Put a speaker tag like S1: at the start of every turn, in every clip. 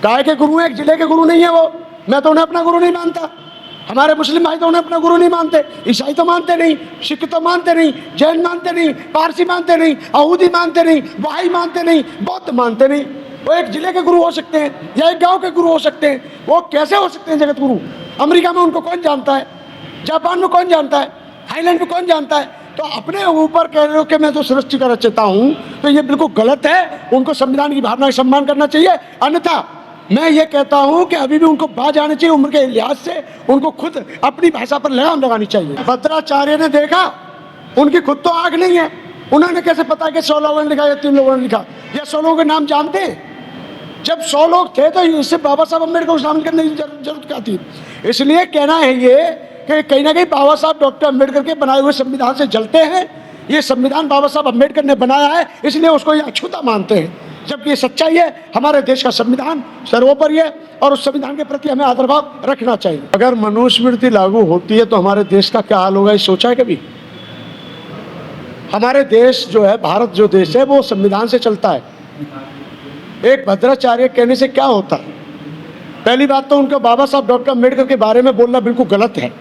S1: काय के गुरु हैं, एक जिले के गुरु नहीं है वो। मैं तो उन्हें अपना गुरु नहीं मानता। हमारे मुस्लिम भाई तो उन्हें अपना गुरु नहीं मानते, ईसाई तो मानते नहीं, सिख तो मानते नहीं, जैन मानते नहीं, पारसी मानते नहीं, यहूदी मानते नहीं, बहाई मानते नहीं, बौद्ध मानते नहीं। वो एक जिले के गुरु हो सकते हैं या एक गांव के गुरु हो सकते हैं। वो कैसे हो सकते हैं जगत गुरु? अमेरिका में उनको कौन जानता है? जापान में कौन जानता है? थाईलैंड में कौन जानता है? तो अपने ऊपर कह रहे हो कि मैं तो सृष्टि का रचयिता हूँ, तो ये बिल्कुल गलत है। उनको संविधान की भावना का सम्मान करना चाहिए। अन्यथा मैं ये कहता हूं कि अभी भी उनको बाज आना चाहिए। उम्र के लिहाज से उनको खुद अपनी भाषा पर लगाम लगानी चाहिए। भद्राचार्य ने देखा, उनकी खुद तो आंख नहीं है, उन्होंने कैसे पता कि 100 लोगों ने लिखा या 3 लोगों ने लिखा या 100 लोगों के नाम जानते हैं? जब 100 लोग थे तो इससे बाबा साहब अम्बेडकर को शामिल करने की जरूरत क्या थी? इसलिए कहना है ये कि कहीं ना कहीं बाबा साहब डॉक्टर अम्बेडकर के बनाए हुए संविधान से जलते हैं। ये संविधान बाबा साहब अम्बेडकर ने बनाया है, इसलिए उसको ये अछूता मानते हैं। जबकि ये सच्चाई है, हमारे देश का संविधान सर्वोपरि है और उस संविधान के प्रति हमें आदर भाव रखना चाहिए। अगर मनुस्मृति लागू होती है तो हमारे देश का क्या हाल होगा, ये सोचा है कभी? हमारे देश जो है, भारत जो देश है, वो संविधान से चलता है। एक भद्राचार्य कहने से क्या होता है? पहली बात तो उनका बाबा साहब डॉक्टर अम्बेडकर के बारे में बोलना बिल्कुल गलत है।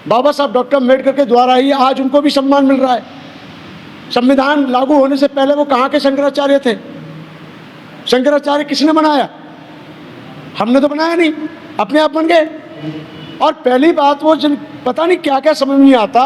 S1: बाबा साहब डॉक्टर अम्बेडकर के द्वारा ही आज उनको भी सम्मान मिल रहा है। संविधान लागू होने से पहले वो कहाँ के शंकराचार्य थे? शंकराचार्य किसने बनाया? हमने तो बनाया नहीं, अपने आप बन गए। और पहली बात, वो जिन पता नहीं क्या क्या समझ नहीं आता।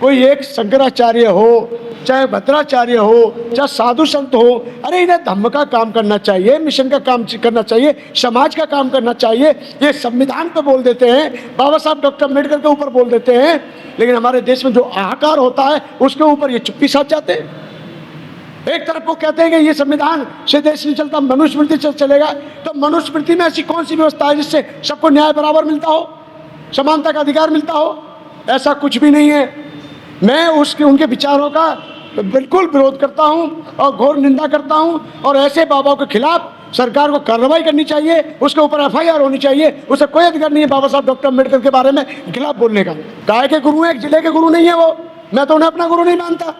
S1: कोई एक शंकराचार्य हो, चाहे भद्राचार्य हो, चाहे साधु संत हो, अरे इन्हें धम्म का काम करना चाहिए, मिशन का काम करना चाहिए, समाज का काम करना चाहिए। ये संविधान पे बोल देते हैं, बाबा साहब डॉक्टर अम्बेडकर के ऊपर बोल देते हैं, लेकिन हमारे देश में जो हाहाकार होता है उसके ऊपर ये चुप्पी साध जाते हैं। एक तरफ वो कहते हैं कि ये संविधान से देश नहीं चलता, मनुस्मृति से चलेगा। तो मनुस्मृति में ऐसी कौन सी व्यवस्था है जिससे सबको न्याय बराबर मिलता हो, समानता का अधिकार मिलता हो? ऐसा कुछ भी नहीं है। मैं उनके विचारों का बिल्कुल विरोध करता हूं और घोर निंदा करता हूं। और ऐसे बाबाओं के खिलाफ सरकार को कार्रवाई करनी चाहिए, उसके ऊपर FIR होनी चाहिए। उसे कोई अधिकार नहीं है बाबा साहब डॉक्टर अम्बेडकर के बारे में खिलाफ बोलने का। काय के गुरु हैं, एक जिले के गुरु नहीं है वो। मैं तो उन्हें अपना गुरु नहीं मानता।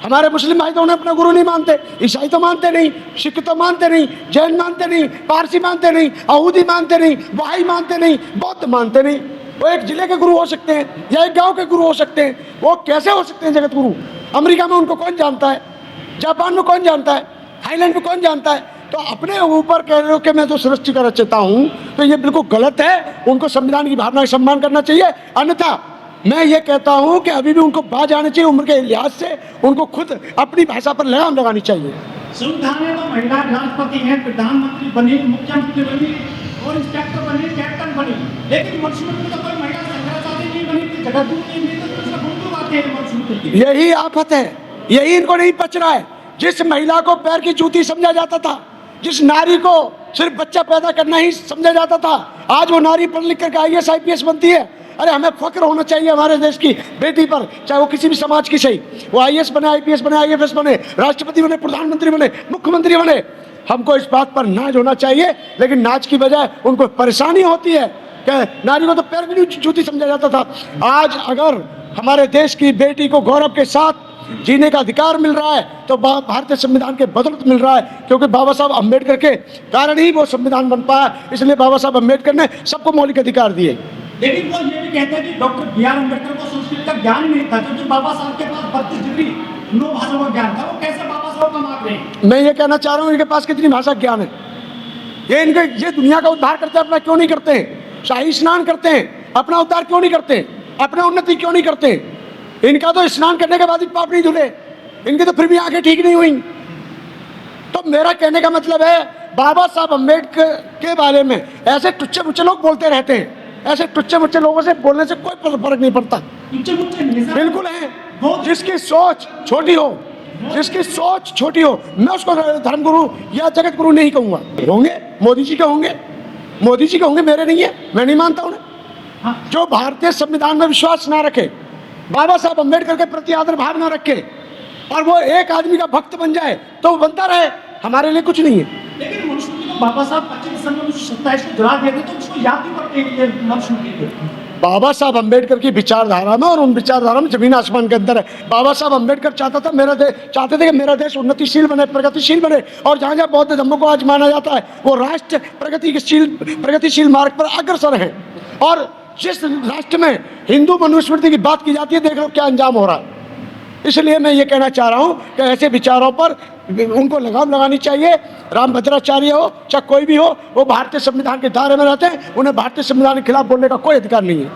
S1: हमारे मुस्लिम भाई तो उन्हें अपना गुरु नहीं मानते, ईसाई तो मानते नहीं, सिख तो मानते नहीं, जैन मानते नहीं, पारसी मानते नहीं, यहूदी मानते नहीं, बहाई मानते नहीं, बौद्ध मानते नहीं। वो एक जिले के गुरु हो सकते हैं या एक गांव के गुरु हो सकते हैं। वो कैसे हो सकते हैं जगत गुरु? अमेरिका में उनको कौन जानता है? जापान में कौन जानता है? थाईलैंड में कौन जानता है? तो अपने ऊपर कह रहे हो कि मैं तो सृष्टि का रचयिता हूँ, तो ये बिल्कुल गलत है। उनको संविधान की भावना का सम्मान करना चाहिए। अन्यथा मैं ये कहता हूं कि अभी भी उनको बाज आना चाहिए। उम्र के लिहाज से उनको खुद अपनी भाषा पर लगाम लगानी चाहिए।
S2: संविधान में तो महिला राष्ट्रपति हैं, प्रधानमंत्री बनी, मुख्यमंत्री बनी और इंस्पेक्टर बनी, कैप्टन बनी, लेकिन मनुस्मृति में तो कोई महिला शंकराचार्य नहीं बनी, जगतगुरु नहीं बनी। तो उसका गुरु बातें हैं मनुस्मृति।
S1: यही आफत है, यही इनको नहीं पच रहा है। जिस महिला को पैर की जूती समझा जाता था, जिस नारी को सिर्फ बच्चा पैदा करना ही समझा जाता था, आज वो नारी पढ़ लिख कर IAS IPS बनती है। अरे हमें फक्र होना चाहिए हमारे देश की बेटी पर, चाहे वो किसी भी समाज की सही। वो IAS बने, IPS बने, IFS बने, राष्ट्रपति बने, प्रधानमंत्री बने, मुख्यमंत्री बने। हमको इस बात पर नाज होना चाहिए, लेकिन नाज की बजाय उनको परेशानी होती है कि नारी को तो पैर भी जूती समझा जाता था। आज अगर हमारे देश की बेटी को गौरव के साथ जीने का अधिकार मिल रहा है तो भारतीय संविधान के बदौलत मिल रहा है, क्योंकि बाबा साहब अम्बेडकर के कारण ही वो संविधान बन पाया। इसलिए बाबा साहब अम्बेडकर ने सबको मौलिक अधिकार दिए।
S2: लेकिन वो ये भी कहते हैं कि डॉक्टर BR अम्बेडकर को संस्कृत का ज्ञान नहीं था, क्योंकि बाबा साहब के पास 32 डिग्री 9 भाषाओं का ज्ञान था। वो कैसे बाबा साहब का माप रहे हैं?
S1: मैं ये कहना चाह रहा हूँ, इनके पास कितनी भाषा ज्ञान है? ये दुनिया का उद्धार करते हैं, अपना क्यों नहीं करते हैं? शाही स्नान करते हैं, अपना उद्धार क्यों नहीं करते? अपना उन्नति क्यों नहीं करते? इनका तो स्नान करने के बाद भी पाप नहीं धुले, इनकी तो फिर भी आंखें ठीक नहीं हुई। तो मेरा कहने का मतलब है, बाबा साहब अम्बेडकर के बारे में ऐसे टुच्चे मुच्चे लोग बोलते रहते हैं। ऐसे टुच्चे मुच्चे लोगों से बोलने से कोई फर्क नहीं पड़ता। बिल्कुल है। जिसकी सोच छोटी हो, जिसकी सोच छोटी हो, मैं उसको धर्मगुरु या जगत गुरु नहीं कहूंगा। होंगे मोदी जी के होंगे, मोदी जी के होंगे, मेरे नहीं है, मैं नहीं मानता उन्हें। जो भारतीय संविधान में विश्वास ना रखे, बाबा साहब अम्बेडकर के प्रति आदर भाव ना रखे और वो एक आदमी का भक्त बन जाए तो वो बनता रहे, हमारे लिए कुछ नहीं है।
S2: लेकिन मनुस्मृति को बाबा साहब 25 दिसंबर 1927 को जला दिए थे, तो उसको याद नहीं करते मनुस्मृति को।
S1: बाबा साहब अम्बेडकर की विचारधारा में और उन विचारधारा में जमीन आसमान के अंदर है। बाबा साहब अम्बेडकर चाहते थे कि मेरा देश उन्नतिशील बने, प्रगतिशील बने, और जहाँ जहाँ बौद्ध धर्म को आज माना जाता है वो राष्ट्र प्रगतिशील मार्ग पर अग्रसर है। और जिस राष्ट्र में हिंदू मनुस्मृति की बात की जाती है, देख लो क्या अंजाम हो रहा है। इसलिए मैं ये कहना चाह रहा हूँ कि ऐसे विचारों पर उनको लगाम लगानी चाहिए। रामभद्राचार्य हो चाहे कोई भी हो, वो भारतीय संविधान के दायरे में रहते हैं, उन्हें भारतीय संविधान के खिलाफ बोलने का कोई अधिकार नहीं है,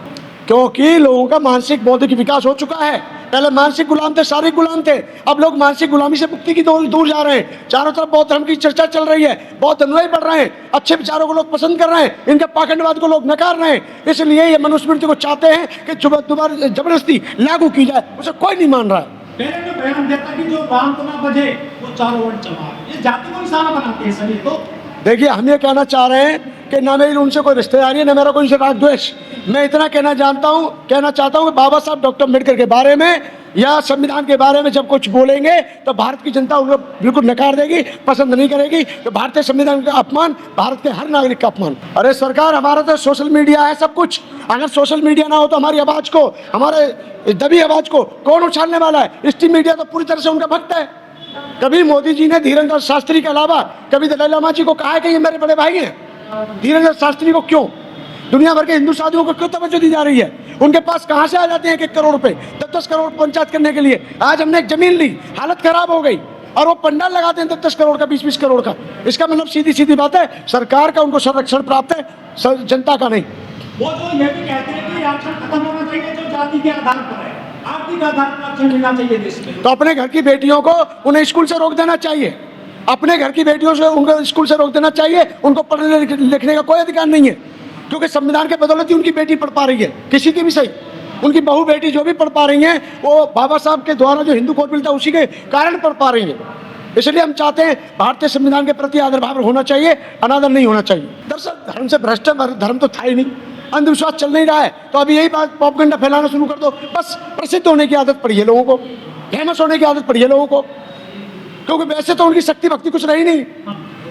S1: क्योंकि लोगों का मानसिक बौद्धिक विकास हो चुका है। पहले मानसिक गुलाम थे, शारीरिक गुलाम थे, अब लोग मानसिक गुलामी से मुक्ति की दूर जा रहे हैं। चारों तरफ बौद्ध धर्म की चर्चा चल रही है, बौद्ध अनुयायी बढ़ रहे हैं, अच्छे विचारों को लोग पसंद कर रहे हैं, इनके पाखंडवाद को लोग नकार रहे हैं। इसलिए ये मनुस्मृति को चाहते हैं कि दोबारा जबरदस्ती लागू की जाए, उसे कोई नहीं मान रहा है।
S2: पहले जो बयान देता कि जो बांग को ना बजे वो चारों ओर चला, ये जाति को निशाना बनाते हैं सभी। तो
S1: देखिए, हम ये कहना चाह रहे हैं कि ना मेरी उनसे कोई रिश्तेदारी है, ना मेरा कोई उनसे राग द्वेष। मैं इतना कहना चाहता हूँ कि बाबा साहब डॉक्टर अम्बेडकर के बारे में या संविधान के बारे में जब कुछ बोलेंगे तो भारत की जनता उनको बिल्कुल नकार देगी, पसंद नहीं करेगी। तो भारतीय संविधान का अपमान, भारत के हर नागरिक का अपमान। अरे सरकार, हमारा तो सोशल मीडिया है सब कुछ। अगर सोशल मीडिया ना हो तो हमारी आवाज को, हमारे दबी आवाज को कौन उछालने वाला है? स्ट्रीम मीडिया तो पूरी तरह से उनका भक्त है। कभी मोदी जी ने धीरेन्द्र शास्त्री के अलावा कभी दलाई लामा जी को कहा है कि ये मेरे बड़े भाई हैं? धीरेन्द्र शास्त्री को क्यों? दुनिया भर के हिंदू साधुओं को क्यों तवज्जो दी जा रही है? उनके पास कहाँ से आ जाते हैं 1 करोड़ रुपए, 10-10 करोड़ पंचायत करने के लिए? आज हमने एक जमीन ली, हालत खराब हो गई, और वो पंडाल लगाते हैं 10-10 करोड़ का, 20-20 करोड़ का। इसका मतलब सीधी बात है, सरकार का उनको संरक्षण प्राप्त है, जनता का नहीं।
S2: वो जो ये भी कहते हैं कि आरक्षण खत्म होना चाहिए जो जाति के आधार पर है, आर्थिक आधार पर आरक्षण मिलना चाहिए देश में।
S1: तो अपने घर की बेटियों को उन्हें स्कूल से रोक देना चाहिए, अपने घर की बेटियों से उनको स्कूल से रोक देना चाहिए। उनको पढ़ने लिखने का कोई अधिकार नहीं है, क्योंकि संविधान के बदौलत ही उनकी बेटी पढ़ पा रही है, किसी की भी सही। उनकी बहू बेटी जो भी पढ़ पा रही हैं, वो बाबा साहब के द्वारा जो हिंदू कोड मिलता है उसी के कारण पढ़ पा रही हैं। इसलिए हम चाहते हैं भारतीय संविधान के प्रति आदर भाव होना चाहिए, अनादर नहीं होना चाहिए। दरअसल धर्म से भ्रष्ट धर्म तो था ही नहीं, अंधविश्वास चल नहीं रहा है, तो अभी यही बात प्रोपेगेंडा फैलाना शुरू कर दो। बस प्रसिद्ध होने की आदत पड़ी है लोगों को, फेमस होने की आदत पड़ी है लोगों को, क्योंकि वैसे तो उनकी शक्ति भक्ति कुछ रही नहीं,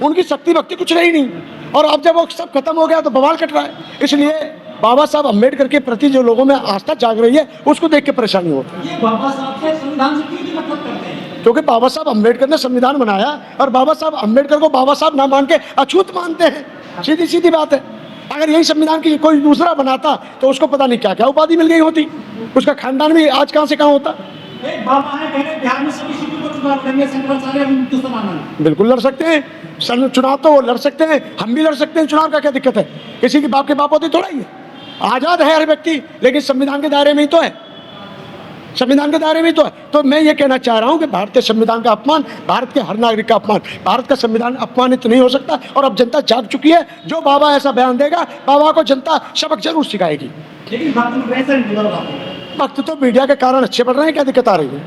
S1: उनकी शक्ति भक्ति कुछ रही नहीं। और अब जब वो सब खत्म हो गया तो बवाल कट रहा है। इसलिए बाबा साहब अम्बेडकर के प्रति जो लोगों में आस्था जाग रही है, उसको देख के परेशानी होती है।
S2: ये बाबा साहब के संविधान से क्यों नफरत करते हैं?
S1: क्योंकि बाबा साहब अम्बेडकर ने संविधान बनाया और बाबा साहब अम्बेडकर को बाबा साहब ना मान के अछूत मानते हैं। सीधी बात है। अगर यही संविधान की कोई दूसरा बनाता तो उसको पता नहीं क्या क्या उपाधि मिल गई होती, उसका खानदान भी आज कहाँ से कहाँ होता।
S2: एक बाबा है, कह रहे बिहार में सभी सीटों को चुनाव करेंगे, शंकराचार्य
S1: बिल्कुल लड़ सकते हैं चुनाव, तो वो लड़ सकते हैं, हम भी लड़ सकते हैं चुनाव। का क्या दिक्कत है? किसी के बाप के बाप होते थोड़ा ही है, आजाद है हर व्यक्ति, लेकिन संविधान के दायरे में ही तो है, संविधान के दायरे में तो है। तो मैं ये कहना चाह रहा हूँ कि भारतीय संविधान का अपमान, भारत के हर नागरिक का अपमान, भारत का संविधान अपमानित नहीं हो सकता। और अब जनता जाग चुकी है, जो बाबा ऐसा बयान देगा, बाबा को जनता सबक जरूर सिखाएगी।
S2: लेकिन वक्त तो मीडिया के कारण अच्छे बढ़ रहे हैं, क्या दिक्कत आ रही है?